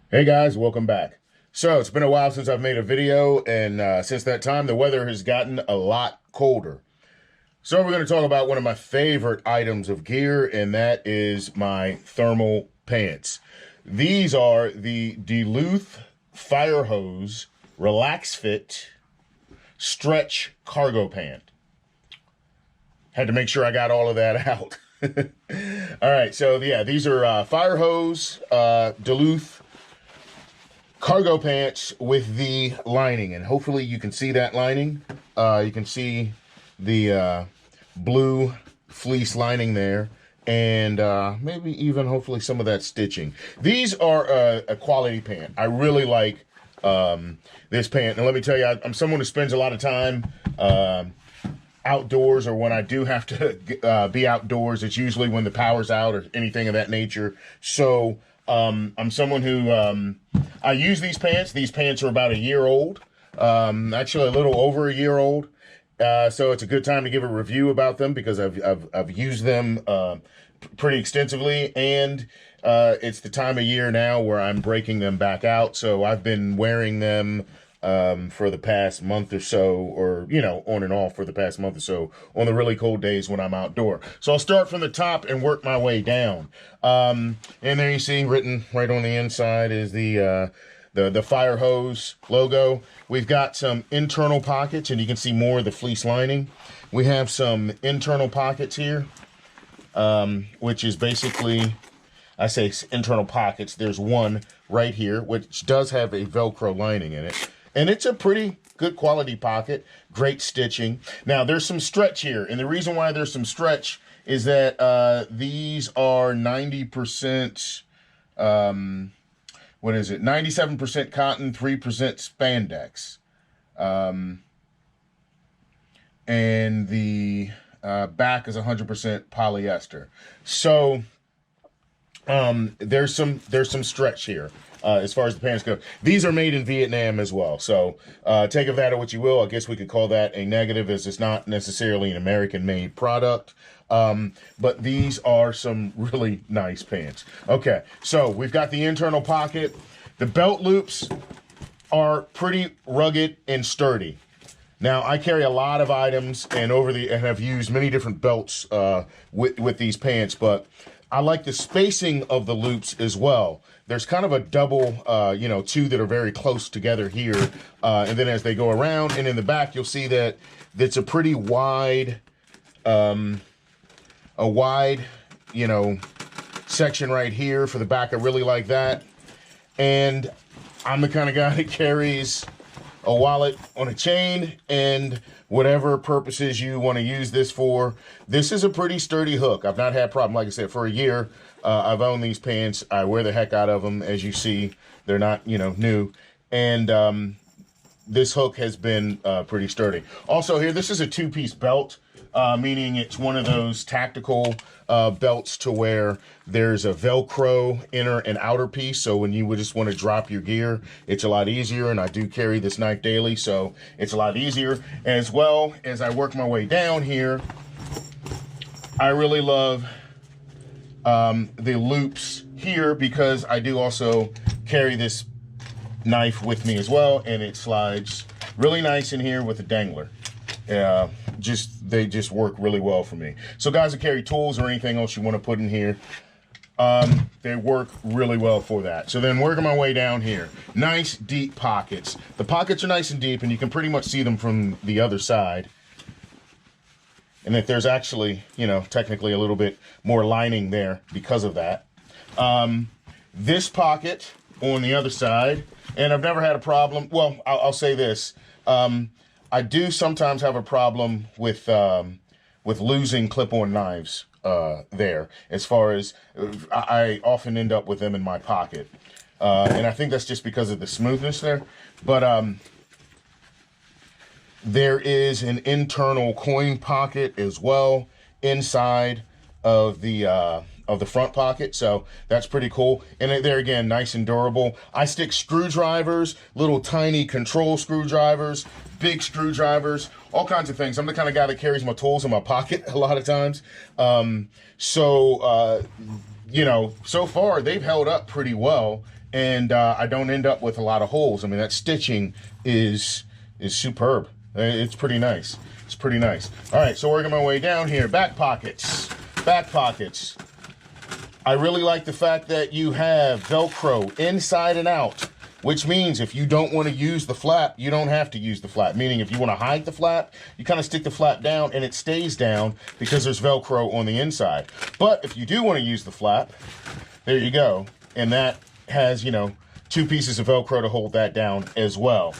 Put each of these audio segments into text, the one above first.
Hey guys, welcome back. So it's been a while since I've made a video, and since that time, the weather has gotten a lot colder. So we're going to talk about one of my favorite items of gear, and that is my thermal pants. These are the Duluth Fire Hose Relax Fit Stretch Cargo Pant. Had to make sure I got all of that out. All right, so yeah, these are Fire Hose Duluth cargo pants with the lining, and hopefully you can see that lining. You can see the blue fleece lining there, and maybe even hopefully some of that stitching. These are a quality pant. I really like this pant, and let me tell you, I'm someone who spends a lot of time outdoors, or when I do have to be outdoors, it's usually when the power's out or anything of that nature. So I'm someone who I use these pants. These pants are about a year old, actually a little over a year old. So it's a good time to give a review about them because I've used them pretty extensively, and it's the time of year now where I'm breaking them back out. So I've been wearing them for the past month or so, or on and off for the past month or so on the really cold days when I'm outdoor. So I'll start from the top and work my way down. And there you see written right on the inside is the fire hose logo. We've got some internal pockets, and you can see more of the fleece lining. We have some internal pockets here, which is basically, I say internal pockets. There's one right here, which does have a Velcro lining in it. And it's a pretty good quality pocket, great stitching. Now, there's some stretch here, and the reason why there's some stretch is that these are 90%, what is it, 97% cotton, 3% spandex. And the back is 100% polyester. So there's some stretch here. As far as the pants go, these are made in Vietnam as well. So take of that or what you will. I guess we could call that a negative, as it's not necessarily an American-made product. But these are some really nice pants. Okay, so we've got the internal pocket. The belt loops are pretty rugged and sturdy. Now, I carry a lot of items and have used many different belts with these pants, but I like the spacing of the loops as well. There's kind of a double, two that are very close together here. And then as they go around and in the back, you'll see that it's a pretty wide, section right here for the back. I really like that. And I'm the kind of guy that carries a wallet on a chain, and whatever purposes you want to use this for. This is a pretty sturdy hook. I've not had a problem. Like I said, for a year, I've owned these pants. I wear the heck out of them. As you see, they're not, new. And this hook has been pretty sturdy. Also here, this is a two-piece belt, meaning it's one of those tactical belts to where there's a Velcro inner and outer piece. So when you would just want to drop your gear, it's a lot easier. And I do carry this knife daily, so it's a lot easier. As well as I work my way down here, I really love the loops here, because I do also carry this knife with me as well, and it slides really nice in here with a dangler. They just work really well for me. So guys that carry tools or anything else you want to put in here, they work really well for that. So then working my way down here, nice deep pockets. The pockets are nice and deep, and you can pretty much see them from the other side. And that there's actually, technically a little bit more lining there because of that. This pocket on the other side, and I've never had a problem. Well, I'll say this. I do sometimes have a problem with losing clip-on knives there. As far as I often end up with them in my pocket, and I think that's just because of the smoothness there. But there is an internal coin pocket as well inside of the front pocket, so that's pretty cool. And there again, nice and durable. I stick screwdrivers, little tiny control screwdrivers, big screwdrivers, all kinds of things. I'm the kind of guy that carries my tools in my pocket a lot of times. So far they've held up pretty well. and I don't end up with a lot of holes. I mean, that stitching is superb. It's pretty nice. It's pretty nice. All right, so working my way down here. Back pockets. Back pockets. I really like the fact that you have Velcro inside and out, which means if you don't want to use the flap, you don't have to use the flap. Meaning if you want to hide the flap, you kind of stick the flap down and it stays down because there's Velcro on the inside. But if you do want to use the flap, there you go. And that has, you know, 2 pieces of Velcro to hold that down as well.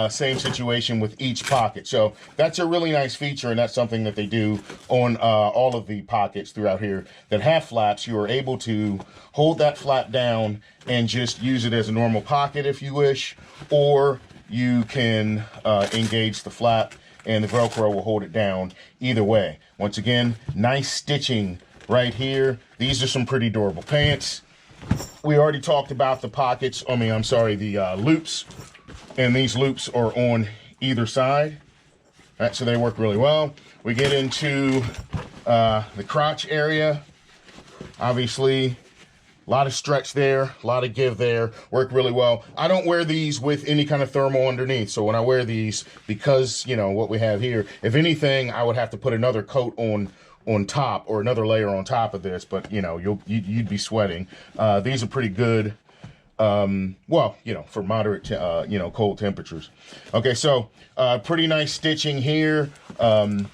Same situation with each pocket. So that's a really nice feature, and that's something that they do on all of the pockets throughout here that have flaps. You are able to hold that flap down and just use it as a normal pocket if you wish, or you can engage the flap and the Velcro will hold it down either way. Once again, nice stitching right here. These are some pretty durable pants. We already talked about the pockets, the loops, and these loops are on either side. All right, so they work really well. We get into the crotch area. Obviously, a lot of stretch there, a lot of give there, work really well. I don't wear these with any kind of thermal underneath, so when I wear these, because, you know, what we have here, if anything, I would have to put another coat on top, or another layer on top of this, but you know, you'd be sweating. These are pretty good, well, you know, for moderate you know, cold temperatures. Okay, so pretty nice stitching here. If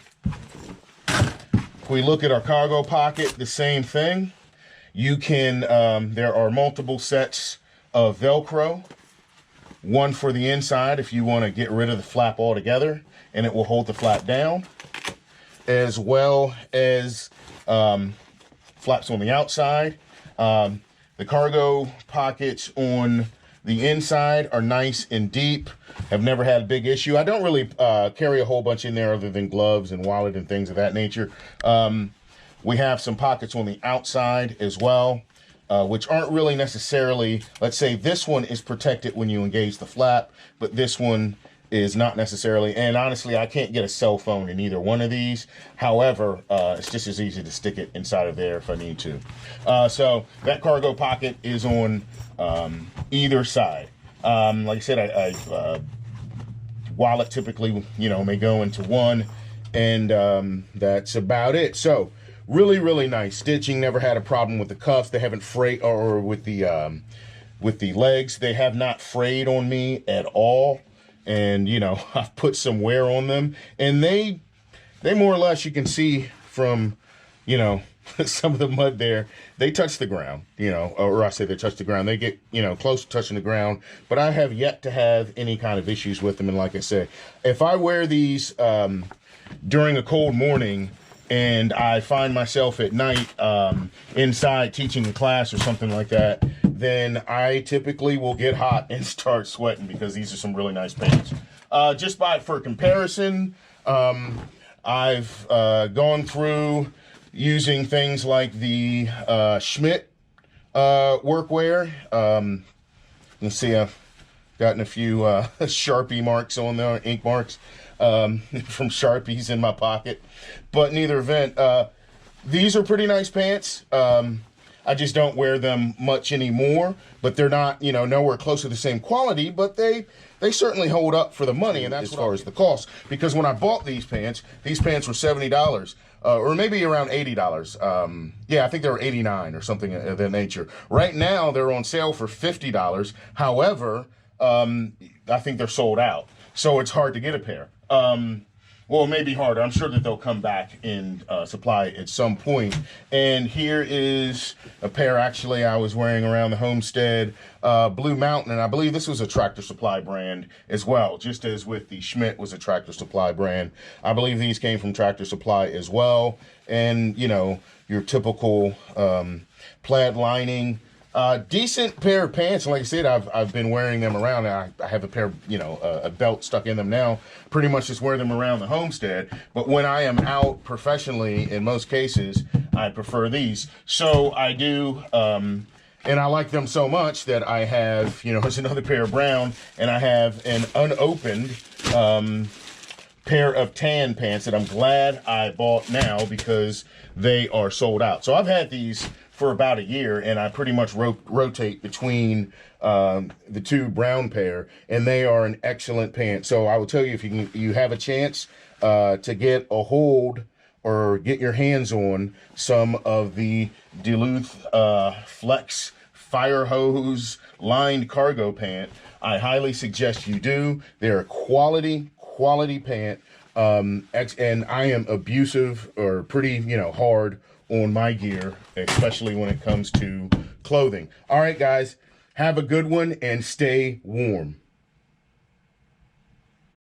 we look at our cargo pocket, the same thing. You can there are multiple sets of Velcro, one for the inside if you want to get rid of the flap altogether and it will hold the flap down, as well as flaps on the outside. The cargo pockets on the inside are nice and deep. Have never had a big issue. I don't really carry a whole bunch in there other than gloves and wallet and things of that nature. We have some pockets on the outside as well, which aren't really necessarily, let's say this one is protected when you engage the flap, but this one is not necessarily. And honestly, I can't get a cell phone in either one of these. However, it's just as easy to stick it inside of there if I need to. So that cargo pocket is on either side. Like I said, wallet typically, you know, may go into one, and that's about it. So really, really nice stitching. Never had a problem with the cuffs. They haven't frayed, or with the legs. They have not frayed on me at all. And, you know, I've put some wear on them, and they more or less, you can see from, you know, some of the mud there, they touch the ground, you know, or I say they touch the ground. They get, you know, close to touching the ground, but I have yet to have any kind of issues with them. And like I said, if I wear these during a cold morning and I find myself at night inside teaching a class or something like that, then I typically will get hot and start sweating, because these are some really nice pants. Just for comparison, I've gone through using things like the Schmidt workwear. You can see I've gotten a few Sharpie marks on there, ink marks from Sharpies in my pocket. But in either event, these are pretty nice pants. I just don't wear them much anymore, but they're not, you know, nowhere close to the same quality, but they certainly hold up for the money, and that's as far as the cost. Because when I bought these pants were $70, or maybe around $80. Yeah, I think they were $89 or something of that nature. Right now, they're on sale for $50. However, I think they're sold out, so it's hard to get a pair. Well, it may be harder. I'm sure that they'll come back in supply at some point. And here is a pair, actually, I was wearing around the homestead, Blue Mountain, and I believe this was a Tractor Supply brand as well, just as with the Schmidt was a Tractor Supply brand. I believe these came from Tractor Supply as well. And, you know, your typical plaid lining. Decent pair of pants. Like I said, I've been wearing them around. I have a pair, you know, a belt stuck in them now. Pretty much just wear them around the homestead. But when I am out professionally, in most cases, I prefer these. So I do, and I like them so much that I have, you know, there's another pair of brown, and I have an unopened pair of tan pants that I'm glad I bought now, because they are sold out. So I've had these for about a year, and I pretty much rotate between the two brown pair, and they are an excellent pant. So I will tell you, if you have a chance to get a hold or get your hands on some of the DuluthFlex fire hose lined cargo pant, I highly suggest you do. They're a quality pant. And I am abusive or pretty, hard on my gear, especially when it comes to clothing. All right, guys, have a good one and stay warm.